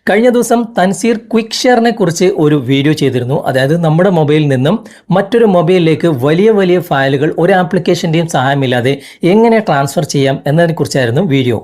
കഴിഞ്ഞ ദിവസം തൻസീർ ക്വിക്ക് ഷെയറിനെ കുറിച്ച് ഒരു വീഡിയോ ചെയ്തിരുന്നു. അതായത് നമ്മുടെ മൊബൈലിൽ നിന്നും മറ്റൊരു മൊബൈലിലേക്ക് വലിയ വലിയ ഫയലുകൾ ഒരു ആപ്ലിക്കേഷൻ്റെയും സഹായമില്ലാതെ എങ്ങനെ ട്രാൻസ്ഫർ ചെയ്യാം എന്നതിനെക്കുറിച്ചായിരുന്നു വീഡിയോ.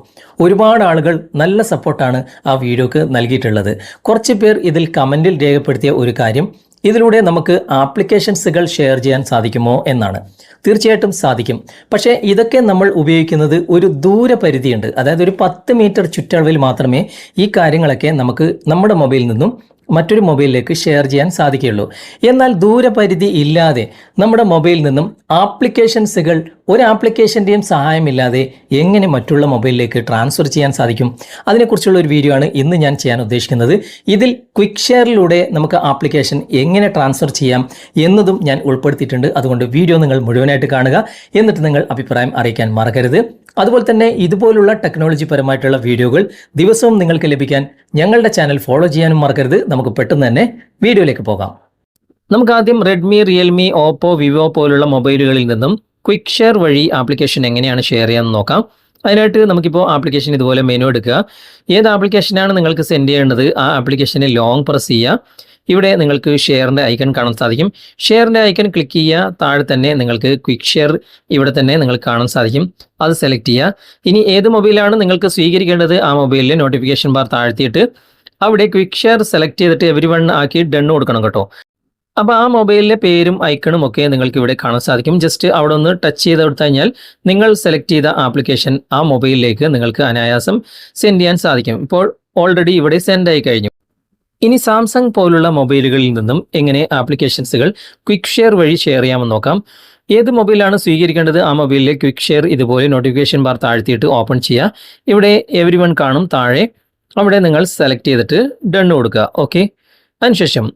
ഒരുപാട് ആളുകൾ നല്ല സപ്പോർട്ടാണ് ആ വീഡിയോക്ക് നൽകിയിട്ടുള്ളത്. കുറച്ച് പേർ ഇതിൽ കമൻറ്റിൽ രേഖപ്പെടുത്തിയ ഒരു കാര്യം, ഇതിലൂടെ നമുക്ക് ആപ്ലിക്കേഷൻസുകൾ ഷെയർ ചെയ്യാൻ സാധിക്കുമോ എന്നാണ്. തീർച്ചയായിട്ടും സാധിക്കും. പക്ഷേ ഇതൊക്കെ നമ്മൾ ഉപയോഗിക്കുന്നത് ഒരു ദൂരപരിധിയുണ്ട്. അതായത് ഒരു 10 മീറ്റർ ചുറ്റളവിൽ മാത്രമേ ഈ കാര്യങ്ങളൊക്കെ നമുക്ക് നമ്മുടെ മൊബൈലിൽ നിന്നും മറ്റൊരു മൊബൈലിലേക്ക് ഷെയർ ചെയ്യാൻ സാധിക്കുകയുള്ളൂ. എന്നാൽ ദൂരപരിധി ഇല്ലാതെ നമ്മുടെ മൊബൈലിൽ നിന്നും ആപ്ലിക്കേഷൻസുകൾ ഒരു ആപ്ലിക്കേഷൻ്റെയും സഹായമില്ലാതെ എങ്ങനെ മറ്റുള്ള മൊബൈലിലേക്ക് ട്രാൻസ്ഫർ ചെയ്യാൻ സാധിക്കും, അതിനെക്കുറിച്ചുള്ള ഒരു വീഡിയോ ആണ് ഇന്ന് ഞാൻ ചെയ്യാൻ ഉദ്ദേശിക്കുന്നത്. ഇതിൽ ക്വിക്ക് ഷെയറിലൂടെ നമുക്ക് ആപ്ലിക്കേഷൻ എങ്ങനെ ട്രാൻസ്ഫർ ചെയ്യാം എന്നതും ഞാൻ ഉൾപ്പെടുത്തിയിട്ടുണ്ട്. അതുകൊണ്ട് വീഡിയോ നിങ്ങൾ മുഴുവനായിട്ട് കാണുക, എന്നിട്ട് നിങ്ങൾ അഭിപ്രായം അറിയിക്കാൻ മറക്കരുത്. അതുപോലെ തന്നെ ഇതുപോലുള്ള ടെക്നോളജി പരമായിട്ടുള്ള വീഡിയോകൾ ദിവസവും നിങ്ങൾക്ക് ലഭിക്കാൻ ഞങ്ങളുടെ ചാനൽ ഫോളോ ചെയ്യാനും മറക്കരുത്. നമുക്ക് പെട്ടെന്ന് തന്നെ വീഡിയോയിലേക്ക് പോകാം. നമുക്ക് ആദ്യം റെഡ്മി, റിയൽമി, ഓപ്പോ, വിവോ പോലുള്ള മൊബൈലുകളിൽ നിന്നും ക്വിക്ക് ഷെയർ വഴി ആപ്ലിക്കേഷൻ എങ്ങനെയാണ് ഷെയർ ചെയ്യാമെന്ന് നോക്കാം. അതിനായിട്ട് നമുക്കിപ്പോൾ ആപ്ലിക്കേഷൻ ഇതുപോലെ മെനു എടുക്കുക. ഏത് ആപ്ലിക്കേഷനാണ് നിങ്ങൾക്ക് സെൻഡ് ചെയ്യേണ്ടത് ആ ആപ്ലിക്കേഷനെ ലോങ് പ്രസ് ചെയ്യുക. ഇവിടെ നിങ്ങൾക്ക് ഷെയറിൻ്റെ ഐക്കൺ കാണാൻ സാധിക്കും. ഷെയറിൻ്റെ ഐക്കൺ ക്ലിക്ക് ചെയ്യുക. താഴെ തന്നെ നിങ്ങൾക്ക് ക്വിക്ക് ഷെയർ ഇവിടെ തന്നെ നിങ്ങൾക്ക് കാണാൻ സാധിക്കും. അത് സെലക്ട് ചെയ്യുക. ഇനി ഏത് മൊബൈലാണ് നിങ്ങൾക്ക് സ്വീകരിക്കേണ്ടത് ആ മൊബൈലിലെ നോട്ടിഫിക്കേഷൻ ബാർ താഴ്ത്തിയിട്ട് അവിടെ ക്വിക്ക് ഷെയർ സെലക്ട് ചെയ്തിട്ട് എവരിവൺ ആക്കി ഡൺ കൊടുക്കണം കേട്ടോ. അപ്പോൾ ആ മൊബൈലിലെ പേരും ഐക്കണും ഒക്കെ നിങ്ങൾക്ക് ഇവിടെ കാണാൻ സാധിക്കും. ജസ്റ്റ് അവിടെ ഒന്ന് ടച്ച് ചെയ്ത് കൊടുത്തു കഴിഞ്ഞാൽ നിങ്ങൾ സെലക്ട് ചെയ്ത ആപ്ലിക്കേഷൻ ആ മൊബൈലിലേക്ക് നിങ്ങൾക്ക് അനായാസം സെൻഡ് ചെയ്യാൻ സാധിക്കും. ഇപ്പോൾ ഓൾറെഡി ഇവിടെ സെൻഡ് ആയി കഴിഞ്ഞു. ഇനി സാംസങ് പോലുള്ള മൊബൈലുകളിൽ നിന്നും എങ്ങനെ ആപ്ലിക്കേഷൻസുകൾ ക്വിക്ക് ഷെയർ വഴി ഷെയർ ചെയ്യാമെന്ന് നോക്കാം. ഏത് മൊബൈലാണ് സ്വീകരിക്കേണ്ടത് ആ മൊബൈലിലെ ക്വിക്ക് ഷെയർ ഇതുപോലെ നോട്ടിഫിക്കേഷൻ ബാർ താഴ്ത്തിയിട്ട് ഓപ്പൺ ചെയ്യുക. ഇവിടെ എവരിവൺ കാണും താഴെ. അവിടെ നിങ്ങൾ സെലക്ട് ചെയ്തിട്ട് ഡൺ കൊടുക്കുക. ഓക്കെ. അതിനുശേഷം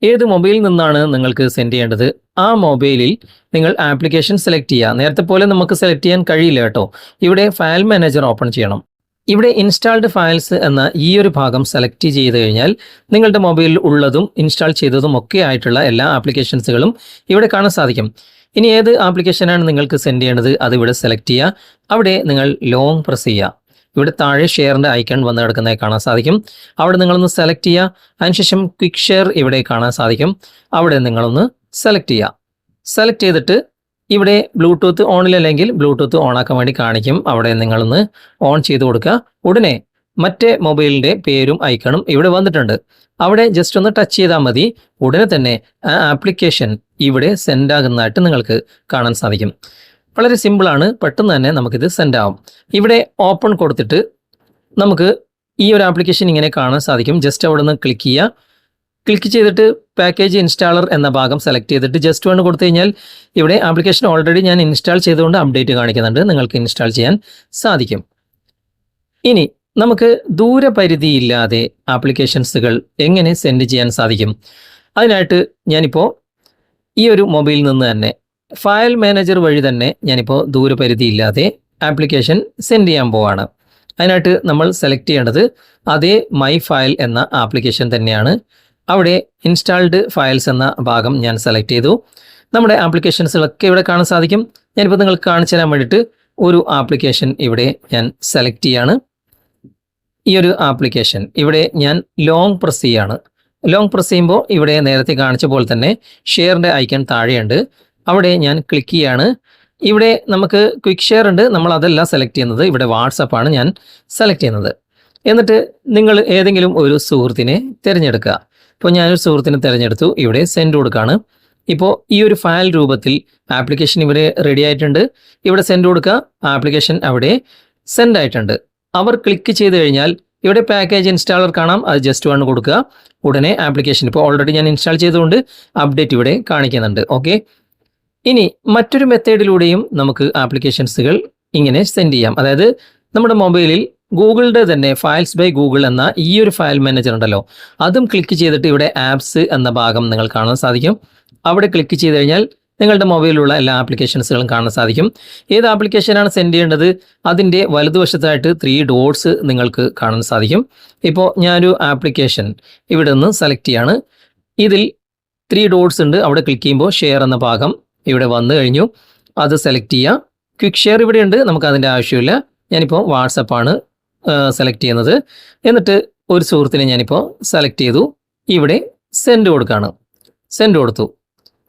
ഏത് മൊബൈലിൽ നിന്നാണ് നിങ്ങൾക്ക് സെൻഡ് ചെയ്യേണ്ടത് ആ മൊബൈലിൽ നിങ്ങൾ ആപ്ലിക്കേഷൻ സെലക്ട് ചെയ്യുക. നേരത്തെ പോലെ നമുക്ക് സെലക്ട് ചെയ്യാൻ കഴിയില്ല കേട്ടോ. ഇവിടെ ഫയൽ മാനേജർ ഓപ്പൺ ചെയ്യണം. ഇവിടെ ഇൻസ്റ്റാൾഡ് ഫയൽസ് എന്ന ഈ ഒരു ഭാഗം സെലക്ട് ചെയ്ത് കഴിഞ്ഞാൽ നിങ്ങളുടെ മൊബൈലിൽ ഉള്ളതും ഇൻസ്റ്റാൾ ചെയ്തതും ഒക്കെ ആയിട്ടുള്ള എല്ലാ ആപ്ലിക്കേഷൻസുകളും ഇവിടെ കാണാൻ സാധിക്കും. ഇനി ഏത് ആപ്ലിക്കേഷനാണ് നിങ്ങൾക്ക് സെൻഡ് ചെയ്യേണ്ടത് അത് ഇവിടെ സെലക്ട് ചെയ്യുക. അവിടെ നിങ്ങൾ ലോങ് പ്രസ് ചെയ്യുക. ഇവിടെ താഴെ ഷെയറിൻ്റെ ഐക്കൺ വന്ന് കിടക്കുന്നതായി കാണാൻ സാധിക്കും. അവിടെ നിങ്ങളൊന്ന് സെലക്ട് ചെയ്യുക. അതിനുശേഷം ക്വിക്ക് ഷെയർ ഇവിടെ കാണാൻ സാധിക്കും. അവിടെ നിങ്ങളൊന്ന് സെലക്ട് ചെയ്യുക. സെലക്ട് ചെയ്തിട്ട് ഇവിടെ ബ്ലൂടൂത്ത് ഓണിലല്ലെങ്കിൽ ബ്ലൂടൂത്ത് ഓണാക്കാൻ വേണ്ടി കാണിക്കും. അവിടെ നിങ്ങളൊന്ന് ഓൺ ചെയ്ത് കൊടുക്കുക. ഉടനെ മറ്റേ മൊബൈലിൻ്റെ പേരും ഐക്കണും ഇവിടെ വന്നിട്ടുണ്ട്. അവിടെ ജസ്റ്റ് ഒന്ന് ടച്ച് ചെയ്താൽ മതി. ഉടനെ തന്നെ ആ ആപ്ലിക്കേഷൻ ഇവിടെ സെൻഡ് ആകുന്നതായിട്ട് നിങ്ങൾക്ക് കാണാൻ സാധിക്കും. വളരെ സിമ്പിളാണ്. പെട്ടെന്ന് തന്നെ നമുക്കിത് സെൻഡ് ആവും. ഇവിടെ ഓപ്പൺ കൊടുത്തിട്ട് നമുക്ക് ഈ ഒരു ആപ്ലിക്കേഷൻ ഇങ്ങനെ കാണാൻ സാധിക്കും. ജസ്റ്റ് അവിടെ നിന്ന് ക്ലിക്ക് ചെയ്യുക. ക്ലിക്ക് ചെയ്തിട്ട് പാക്കേജ് ഇൻസ്റ്റാളർ എന്ന ഭാഗം സെലക്ട് ചെയ്തിട്ട് ജസ്റ്റ് വൺ കൊടുത്തു കഴിഞ്ഞാൽ ഇവിടെ ആപ്ലിക്കേഷൻ ഓൾറെഡി ഞാൻ ഇൻസ്റ്റാൾ ചെയ്തുകൊണ്ട് അപ്ഡേറ്റ് കാണിക്കുന്നുണ്ട്. നിങ്ങൾക്ക് ഇൻസ്റ്റാൾ ചെയ്യാൻ സാധിക്കും. ഇനി നമുക്ക് ദൂരപരിധിയില്ലാതെ ആപ്ലിക്കേഷൻസുകൾ എങ്ങനെ സെൻഡ് ചെയ്യാൻ സാധിക്കും? അതിനായിട്ട് ഞാനിപ്പോൾ ഈ ഒരു മൊബൈലിൽ നിന്ന് തന്നെ ഫയൽ മാനേജർ വഴി തന്നെ ഞാനിപ്പോൾ ദൂരപരിധിയില്ലാതെ ആപ്ലിക്കേഷൻ സെൻഡ് ചെയ്യാൻ പോവാണ്. അതിനായിട്ട് നമ്മൾ സെലക്ട് ചെയ്യേണ്ടത് അതേ മൈ ഫയൽ എന്ന ആപ്ലിക്കേഷൻ തന്നെയാണ്. അവിടെ ഇൻസ്റ്റാൾഡ് ഫയൽസ് എന്ന ഭാഗം ഞാൻ സെലക്ട് ചെയ്തു. നമ്മുടെ ആപ്ലിക്കേഷൻസുകളൊക്കെ ഇവിടെ കാണാൻ സാധിക്കും. ഞാനിപ്പോൾ നിങ്ങൾക്ക് കാണിച്ചു തരാൻ വേണ്ടിയിട്ട് ഒരു ആപ്ലിക്കേഷൻ ഇവിടെ ഞാൻ സെലക്ട് ചെയ്യാണ്. ഈ ഒരു ആപ്ലിക്കേഷൻ ഇവിടെ ഞാൻ ലോങ് പ്രസ് ചെയ്യാണ്. ലോങ് പ്രസ് ചെയ്യുമ്പോൾ ഇവിടെ നേരത്തെ കാണിച്ച പോലെ തന്നെ ഷെയറിൻ്റെ ഐക്കൺ താഴെയുണ്ട്. അവിടെ ഞാൻ ക്ലിക്ക് ചെയ്യാണ്. ഇവിടെ നമുക്ക് ക്വിക്ക് ഷെയർ ഉണ്ട്. നമ്മൾ അതല്ല സെലക്ട് ചെയ്യുന്നത്. ഇവിടെ വാട്സപ്പാണ് ഞാൻ സെലക്ട് ചെയ്യുന്നത്. എന്നിട്ട് നിങ്ങൾ ഏതെങ്കിലും ഒരു സുഹൃത്തിനെ തിരഞ്ഞെടുക്കുക. ഇപ്പോൾ ഞാനൊരു സുഹൃത്തിനെ തിരഞ്ഞെടുത്തു. ഇവിടെ സെൻഡ് കൊടുക്കുകയാണ്. ഇപ്പോൾ ഈ ഒരു ഫയൽ രൂപത്തിൽ ആപ്ലിക്കേഷൻ ഇവിടെ റെഡി ആയിട്ടുണ്ട്. ഇവിടെ സെൻഡ് കൊടുക്കുക. ആപ്ലിക്കേഷൻ അവിടെ സെൻഡ് ആയിട്ടുണ്ട്. അവർ ക്ലിക്ക് ചെയ്ത് കഴിഞ്ഞാൽ ഇവിടെ പാക്കേജ് ഇൻസ്റ്റാളർ കാണാം. അത് ജസ്റ്റ് വൺ കൊടുക്കുക. ഉടനെ ആപ്ലിക്കേഷൻ ഇപ്പോൾ ഓൾറെഡി ഞാൻ ഇൻസ്റ്റാൾ ചെയ്തുകൊണ്ട് അപ്ഡേറ്റ് ഇവിടെ കാണിക്കുന്നുണ്ട്. ഓക്കെ. ഇനി മറ്റൊരു മെത്തേഡിലൂടെയും നമുക്ക് ആപ്ലിക്കേഷൻസുകൾ ഇങ്ങനെ സെൻഡ് ചെയ്യാം. അതായത് നമ്മുടെ മൊബൈലിൽ ഗൂഗിളിൻ്റെ തന്നെ ഫയൽസ് ബൈ ഗൂഗിൾ എന്ന ഈ ഒരു ഫയൽ മാനേജർ ഉണ്ടല്ലോ, അതും ക്ലിക്ക് ചെയ്തിട്ട് ഇവിടെ ആപ്സ് എന്ന ഭാഗം നിങ്ങൾ കാണാൻ സാധിക്കും. അവിടെ ക്ലിക്ക് ചെയ്ത് കഴിഞ്ഞാൽ നിങ്ങളുടെ മൊബൈലിലുള്ള എല്ലാ ആപ്ലിക്കേഷൻസുകളും കാണാൻ സാധിക്കും. ഏത് ആപ്ലിക്കേഷനാണ് സെൻഡ് ചെയ്യേണ്ടത് അതിൻ്റെ വലതുവശത്തായിട്ട് 3 ഡോട്ട്സ് നിങ്ങൾക്ക് കാണാൻ സാധിക്കും. ഇപ്പോൾ ഞാനൊരു ആപ്ലിക്കേഷൻ ഇവിടെ നിന്ന് സെലക്ട് ചെയ്യാണ്. ഇതിൽ 3 ഡോട്ട്സ് ഉണ്ട്. അവിടെ ക്ലിക്ക് ചെയ്യുമ്പോൾ ഷെയർ എന്ന ഭാഗം ഇവിടെ വന്നു കഴിഞ്ഞു. അത് സെലക്ട് ചെയ്യുക. ക്വിക്ക് ഷെയർ ഇവിടെ ഉണ്ട്. നമുക്ക് അതിൻ്റെ ആവശ്യമില്ല. ഞാനിപ്പോൾ വാട്സപ്പാണ് സെലക്ട് ചെയ്യുന്നത്. എന്നിട്ട് ഒരു സുഹൃത്തിനെ ഞാനിപ്പോൾ സെലക്ട് ചെയ്തു. ഇവിടെ സെൻഡ് കൊടുക്കുകയാണ്. സെൻഡ് കൊടുത്തു.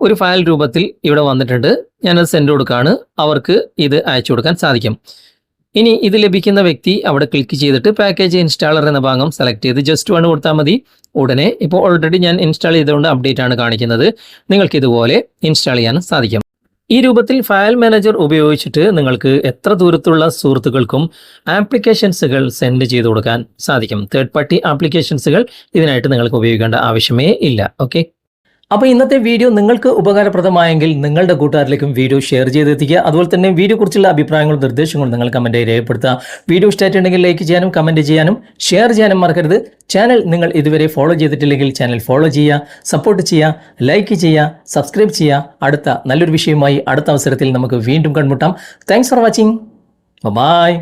ഒരു ഫയൽ രൂപത്തിൽ ഇവിടെ വന്നിട്ടുണ്ട്. ഞാനത് സെൻഡ് കൊടുക്കുകയാണ്. അവർക്ക് ഇത് അയച്ചു കൊടുക്കാൻ സാധിക്കും. ഇനി ഇത് ലഭിക്കുന്ന വ്യക്തി അവിടെ ക്ലിക്ക് ചെയ്തിട്ട് പാക്കേജ് ഇൻസ്റ്റാളർ എന്ന ഭാഗം സെലക്ട് ചെയ്ത് ജസ്റ്റ് വൺ കൊടുത്താൽ മതി. ഉടനെ ഇപ്പോൾ ഓൾറെഡി ഞാൻ ഇൻസ്റ്റാൾ ചെയ്തുകൊണ്ട് അപ്ഡേറ്റ് ആണ് കാണിക്കുന്നത്. നിങ്ങൾക്ക് ഇതുപോലെ ഇൻസ്റ്റാൾ ചെയ്യാൻ സാധിക്കും. ഈ രൂപത്തിൽ ഫയൽ മാനേജർ ഉപയോഗിച്ചിട്ട് നിങ്ങൾക്ക് എത്ര ദൂരത്തുള്ള സുഹൃത്തുക്കൾക്കും ആപ്ലിക്കേഷൻസുകൾ സെൻഡ് ചെയ്ത് കൊടുക്കാൻ സാധിക്കും. തേർഡ് പാർട്ടി ആപ്ലിക്കേഷൻസുകൾ ഇതിനായിട്ട് നിങ്ങൾക്ക് ഉപയോഗിക്കേണ്ട ആവശ്യമേ ഇല്ല. ഓക്കെ, അപ്പോൾ ഇന്നത്തെ വീഡിയോ നിങ്ങൾക്ക് ഉപകാരപ്രദമായെങ്കിൽ നിങ്ങളുടെ കൂട്ടുകാരിലേക്കും വീഡിയോ ഷെയർ ചെയ്തെത്തിക്കുക. അതുപോലെ തന്നെ വീഡിയോ കുറിച്ചുള്ള അഭിപ്രായങ്ങളും നിർദ്ദേശങ്ങളും നിങ്ങൾ കമൻറ്റായി രേഖപ്പെടുത്തുക. വീഡിയോ ഇഷ്ടമായിട്ടുണ്ടെങ്കിൽ ലൈക്ക് ചെയ്യാനും കമൻറ്റ് ചെയ്യാനും ഷെയർ ചെയ്യാനും മറക്കരുത്. ചാനൽ നിങ്ങൾ ഇതുവരെ ഫോളോ ചെയ്തിട്ടില്ലെങ്കിൽ ചാനൽ ഫോളോ ചെയ്യുക, സപ്പോർട്ട് ചെയ്യുക, ലൈക്ക് ചെയ്യുക, സബ്സ്ക്രൈബ് ചെയ്യുക. അടുത്ത നല്ലൊരു വിഷയവുമായി അടുത്ത അവസരത്തിൽ നമുക്ക് വീണ്ടും കണ്ടുമുട്ടാം. Thanks for watching. ബൈ.